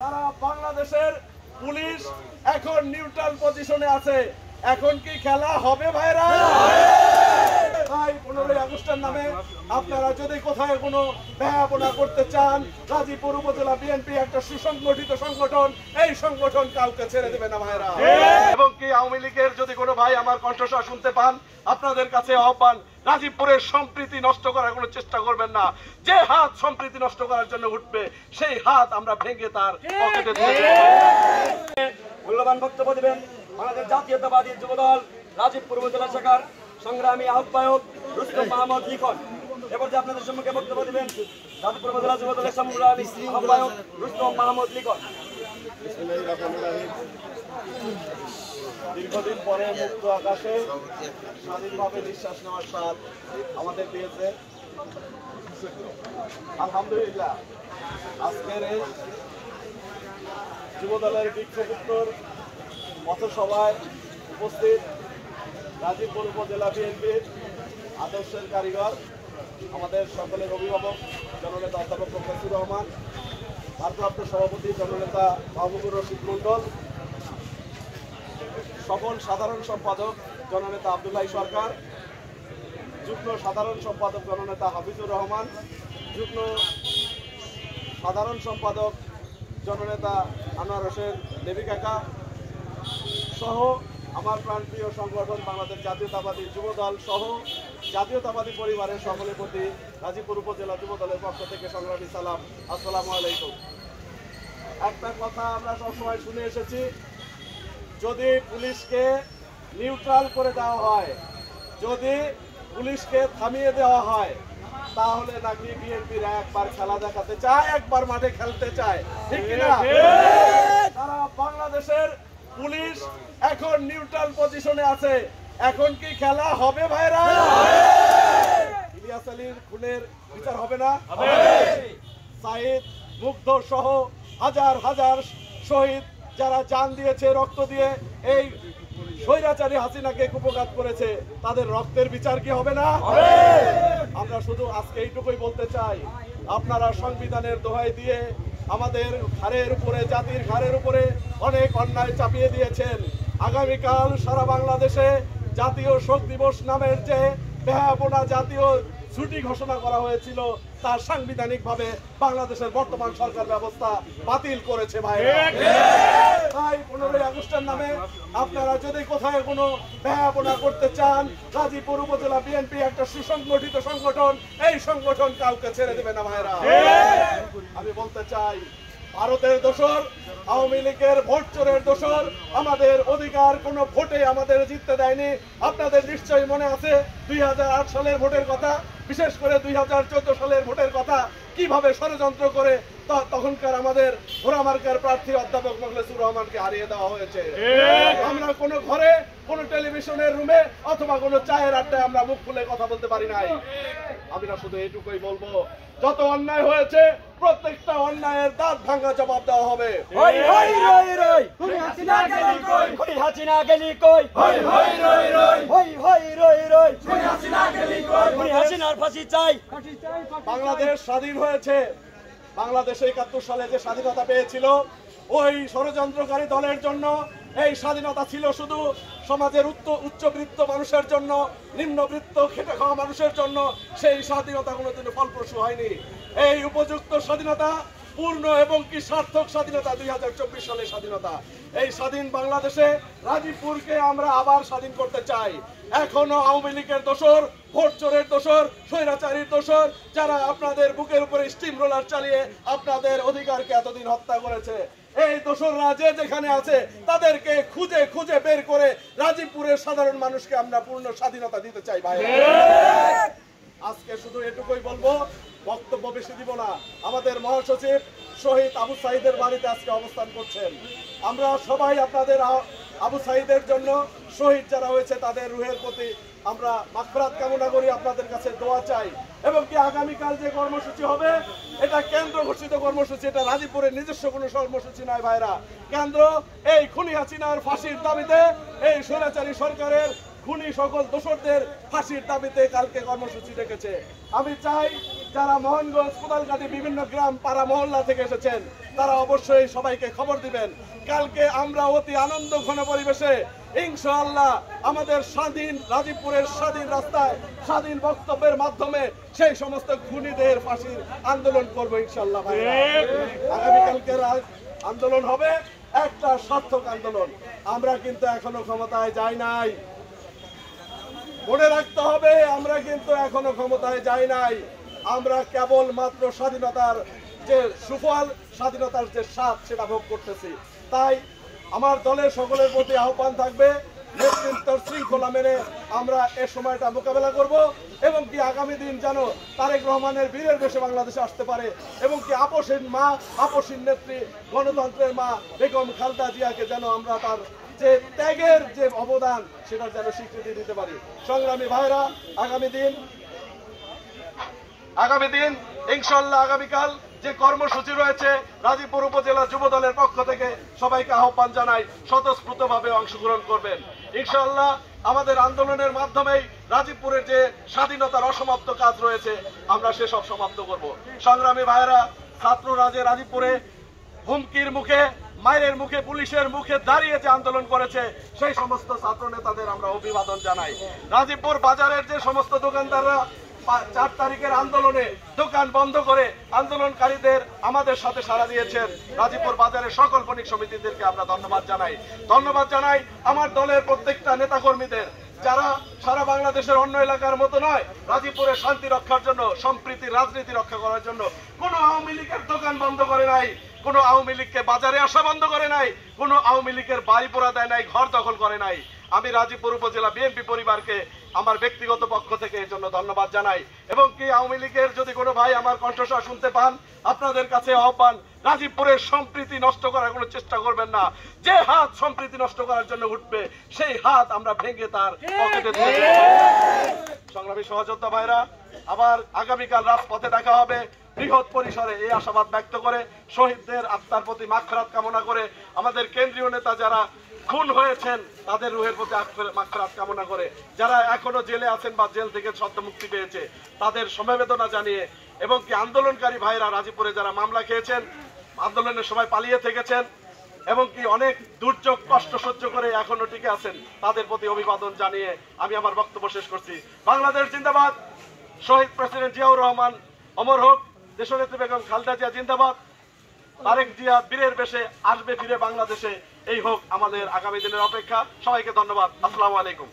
সারা বাংলাদেশের পুলিশ এখন নিউট্রাল পজিশনে আছে। এখন কি খেলা হবে ভাইরা? তাই 15 আগস্টের নামে আপনারা যদি কোথায় কোনো ব্যবহার করতে চান, গাজীপুর উপজেলা বিএনপি একটা সুসংগঠিত সংগঠন, এই সংগঠন কাউকে ছেড়ে দেবে না ভাইরা। এবং কি আওয়ামী লীগের যদি কোনো ভাই আমার কণ্ঠস্বর শুনতে পান, আপনাদের কাছে আহ্বান, গাজীপুরের সম্প্রীতি নষ্ট করার কোনো চেষ্টা করবেন না। যে হাত সম্প্রীতি নষ্ট করার জন্য উঠবে, সেই হাত আমরা ভেঙে তার পকেটে তুলে দেব। মূল্যবান বক্তব্য দিবেন আমাদের জাতীয়তাবাদী যুবদল গাজীপুর উপজেলা শাখার সংগ্রামী আহ্বায়ক রুস্তম মাহমুদ লিখন। এবার আপনাদের সম্মুখে বক্তব্য দিবেন গাজীপুর উপজেলা যুবদলের সংগ্রামী আহ্বায়ক রুস্তম মাহমুদ লিখন। দীর্ঘদিন পরে মুক্ত আকাশে স্বাধীনভাবে নিঃশ্বাস নেওয়ার স্বাদ আমাদের দিয়েছে আলহামদুলিল্লাহ। আজকের এই যুবদলের বিক্ষোভোত্তর পথসভায় উপস্থিত গাজীপুর উপজেলা বিএনপির আদর্শের কারিগর, আমাদের সকলের অভিভাবক জননেতা অধ্যাপক প্রফেসর রহমান, ভারপ্রাপ্ত সভাপতি জননেতা মাহবুবুর রশিদ মন্ডল, সকল সাধারণ সম্পাদক জননেতা আব্দুল্লাহ সরকার, যুগ্ম সাধারণ সম্পাদক জননেতা হাফিজুর রহমান, যুগ্ম সাধারণ সম্পাদক জননেতা আনোয়ার হোসেন দেবী কাকা সহ আমার প্রাণপ্রিয় সংগঠন বাংলাদেশ জাতীয়তাবাদী যুবদল সহ জাতীয়তাবাদী পরিবারের সকলের প্রতি গাজীপুর উপজেলা যুবদলের পক্ষ থেকে সংগ্রামী সালাম, আসসালামু আলাইকুম। একটা কথা আমরা সবসময় শুনে এসেছি, যদি পুলিশকে নিউট্রাল করে দেওয়া হয়, যদি পুলিশকে থামিয়ে দেওয়া হয়, তাহলে নাকি বিএনপির একবার খেলা দেখাতে চায়, একবার মাঠে খেলতে চায়, ঠিক কিনা? সারা বাংলাদেশের পুলিশ এখন নিউট্রাল পজিশনে আছে। এখন কি খেলা হবে ভাইরা? ইলিয়াস আলীর খুনের বিচার হবে না? সাইদ মুগ্ধ সহ হাজার হাজার শহীদ যারা জান দিয়েছে, রক্ত দিয়ে এই স্বৈরাচারী হাসিনাকে কুপঘাত করেছে, তাদের রক্তের বিচার কি হবে না? আমরা শুধু আজকে এইটুকুই বলতে চাই, আপনারা সংবিধানের দোহাই দিয়ে আমাদের ঘাড়ের উপরে, জাতির ঘাড়ের উপরে অনেক অন্যায় চাপিয়ে দিয়েছেন। আগামীকাল সারা বাংলাদেশে জাতীয় শোক দিবস নামের যে বেহায়াপনা জাতীয় ছুটি ঘোষণা করা হয়েছিল, তা সাংবিধানিকভাবে বাংলাদেশের বর্তমান সরকার ব্যবস্থা বাতিল করেছে ভাই। তাই 15 আগস্টের নামে আপনারা যদি কোথায় কোনো ব্যবহার করতে চান, গাজীপুর উপজেলা বিএনপি একটা সুসংগঠিত সংগঠন, এই সংগঠন কাউকে ছেড়ে দেবে না ভাইরা। আমি বলতে চাই, ভারতের দোসর, আওয়ামী লীগের ভোট চোরের দোসর, আমাদের অধিকার কোনো ভোটে আমাদের জিততে দেয়নি। আপনাদের নিশ্চয়ই মনে আছে 2008 সালের ভোটের কথা, বিশেষ করে 2014 সালের ভোটের কথা, কিভাবে ষড়যন্ত্র করে তখনকার আমাদের ঘোড়ামার্কার প্রার্থী অধ্যাপক মোখলেসুর রহমানকে হারিয়ে দেওয়া হয়েছে। আমরা কোনো ঘরে, কোনো টেলিভিশনের রুমে অথবা কোনো চায়ের আড্ডায় আমরা মুখ খুলে কথা বলতে পারি নাই। আমি না শুধু এইটুকুই বলবো, যত অন্যায় হয়েছে প্রত্যেকটা অন্যায়ের দাঁত ভাঙা জবাব দেওয়া হবে। বাংলাদেশ স্বাধীন হয়েছে, বাংলাদেশ 71 সালে যে স্বাধীনতা পেয়েছিল, ওই ষড়যন্ত্রকারী দলের জন্য এই স্বাধীনতা ছিল শুধু সমাজের উচ্চবৃত্ত মানুষের জন্য, নিম্নবৃত্ত খেটে খাওয়া মানুষের জন্য। সেই স্বাধীনতা কোনোদিনও ফলপ্রসূ হয়নি। এই উপযুক্ত স্বাধীনতা, পূর্ণ এবং কি সার্থক স্বাধীনতা 2024 সালের স্বাধীনতা। এই স্বাধীন বাংলাদেশে গাজীপুরকে আমরা আবার স্বাধীন করতে চাই। এখনো আওয়ামী লীগের দোসর, ভোট চোরের দোসর, স্বৈরাচারীর দোসর, যারা আপনাদের বুকের উপরে স্টিম রোলার চালিয়ে আপনাদের অধিকারকে এতদিন হত্যা করেছে, এই দোসররা যে যেখানে আছে তাদেরকে খুঁজে খুঁজে বের করে গাজীপুরের সাধারণ মানুষকে আমরা পূর্ণ স্বাধীনতা দিতে চাই ভাই। আজকে শুধু এটুকুই বলবো, বক্তব্য বেশি দিব না। আমাদের মহাসচিব শহীদ আবু সাইদের বাড়িতে আজকে অবস্থান করছেন। আমরা সবাই আপনাদের আবু সাইদের জন্য, শহীদ যারা হয়েছে তাদের রুহের প্রতি আমরা মাগফিরাত কামনা করি, আপনাদের কাছে দোয়া চাই। এবং কি আগামীকাল যে কর্মসূচি হবে, এটা কেন্দ্র ঘোষিত কর্মসূচি, এটা গাজীপুরের নিজস্ব কোনো কর্মসূচি নয় ভাইরা। কেন্দ্র এই খুনি হাসিনার ফাঁসির দাবিতে, এই স্বৈরাচারী সরকারের খুনি সকল দোসরদের ফাঁসির দাবিতে কালকে কর্মসূচি রেখেছে। আমি চাই যারা মোহনগঞ্জ, কোদালকাটি বিভিন্ন গ্রাম পাড়া মহল্লা থেকে এসেছেন তারা অবশ্যই সবাইকে খবর দিবেন। কালকে আমরা অতি আনন্দ ঘন পরিবেশে ইনশাআল্লাহ আমাদের স্বাধীন রাজীবপুরের স্বাধীন রাস্তায় স্বাধীন বক্তব্যের মাধ্যমে সেই সমস্ত খুনিদের ফাঁসির আন্দোলন করবো ইনশাআল্লাহ। আগামীকালকের আন্দোলন হবে একটা সার্থক আন্দোলন। আমরা কিন্তু এখনো ক্ষমতায় যাই নাই, মনে রাখতে হবে, আমরা কিন্তু এখনো ক্ষমতায় যাই নাই। আমরা কেবল মাত্র স্বাধীনতার যে সুফল, স্বাধীনতার যে স্বাদ সেটা ভোগ করতেছি। তাই আমার দলের সকলের প্রতি আহ্বান থাকবে নেতৃত্বের শৃঙ্খলা মেনে আমরা এ সময়টা মোকাবেলা করব এবং কি আগামী দিন যেন তারেক রহমানের বীরের বেশে বাংলাদেশে আসতে পারে এবং কি আপসীন মা, আপসীন নেত্রী, গণতন্ত্রের মা বেগম খালেদা জিয়াকে যেন আমরা তার যে ত্যাগের যে অবদান সেটার যেন স্বীকৃতি দিতে পারি। সংগ্রামী ভাইরা, আগামী দিন ইনশাআল্লাহ আগামীকাল যে কর্মসূচি রয়েছে রাজীবপুর উপজেলা যুব দলের পক্ষ থেকে সবাইকে আহ্বান জানাই স্বতঃস্ফূর্তভাবে অংশগ্রহণ করবেন ইনশাআল্লাহ। আমাদের আন্দোলনের মাধ্যমেই রাজীবপুরের যে স্বাধীনতার অসমাপ্ত কাজ রয়েছে আমরা সেসব সমাপ্ত করব। সংগ্রামী ভাইরা, ছাত্ররা যে রাজীবপুরে হুমকির মুখে, মায়ের মুখে, পুলিশের মুখে দাঁড়িয়ে যে আন্দোলন করেছে সেই সমস্ত ছাত্র নেতাদের আমরা অভিবাদন জানাই। রাজীবপুর বাজারের যে সমস্ত দোকানদাররা 4 তারিখের আন্দোলনে দোকান বন্ধ করে আন্দোলনকারীদের আমাদের সাথে সাড়া দিয়েছেন, রাজীবপুর বাজারের সকল বণিক সমিতিদেরকে আমরা ধন্যবাদ জানাই। আমার দলের প্রত্যেকটা নেতাকর্মীদের যারা সারা বাংলাদেশের অন্য এলাকার মতো নয়, রাজীবপুরের শান্তি রক্ষার জন্য, সম্প্রীতি রাজনীতি রক্ষা করার জন্য কোনো আওয়ামী লীগের দোকান বন্ধ করে নাই, কোনো আওয়ামী লীগকে বাজারে আসা বন্ধ করে নাই, কোনো আওয়ামী লীগের বাড়ি পোড়া দেয় নাই, ঘর দখল করে নাই। আমি রাজীবপুর উপজেলা বিএনপি পরিবারকে আমার ব্যক্তিগত পক্ষ থেকে এর জন্য ধন্যবাদ জানাই এবং কি আওয়ামী লীগের যদি কোনো ভাই আমার কণ্ঠস্বর শুনতে পান, আপনাদের কাছে আহ্বান, রাজীবপুরের সম্প্রীতি নষ্ট করার কোনো চেষ্টা করবেন না। যে হাত সম্প্রীতি নষ্ট করার জন্য উঠবে সেই হাত আমরা ভেঙে তার পকেটে দিয়ে দেব। সংগ্রামী সহযোদ্ধা ভাইরা, আবার আগামীকাল রাজপথে দেখা হবে বৃহৎ পরিসরে এই আশাবাদ ব্যক্ত করে, শহীদদের আত্মার প্রতি মাগফিরাত কামনা করে, আমাদের কেন্দ্রীয় নেতা যারা খুন হয়েছেন তাদের রুহের প্রতি মাগফিরাত কামনা করে, যারা এখনো জেলে আছেন বা জেল থেকে সদ্য মুক্তি পেয়েছে তাদের সমবেদনা জানিয়ে এবং কি আন্দোলনকারী ভাইরা রাজীবপুরে যারা মামলা খেয়েছেন, আন্দোলনের সময় পালিয়ে থেকেছেন এবং কি অনেক দুর্যোগ কষ্ট সহ্য করে এখনো টিকে আছেন, তাদের প্রতি অভিবাদন জানিয়ে আমি আমার বক্তব্য শেষ করছি। বাংলাদেশ জিন্দাবাদ, শহীদ প্রেসিডেন্ট জিয়াউর রহমান অমর হোক, দেশনেত্রী বেগম খালেদা জিয়া জিন্দাবাদ, তারেক জিয়া বীরের বেশে আসবে ফিরে বাংলাদেশে, এই হোক আমাদের আগামী দিনের অপেক্ষা। সবাইকে ধন্যবাদ। আসসালামু আলাইকুম।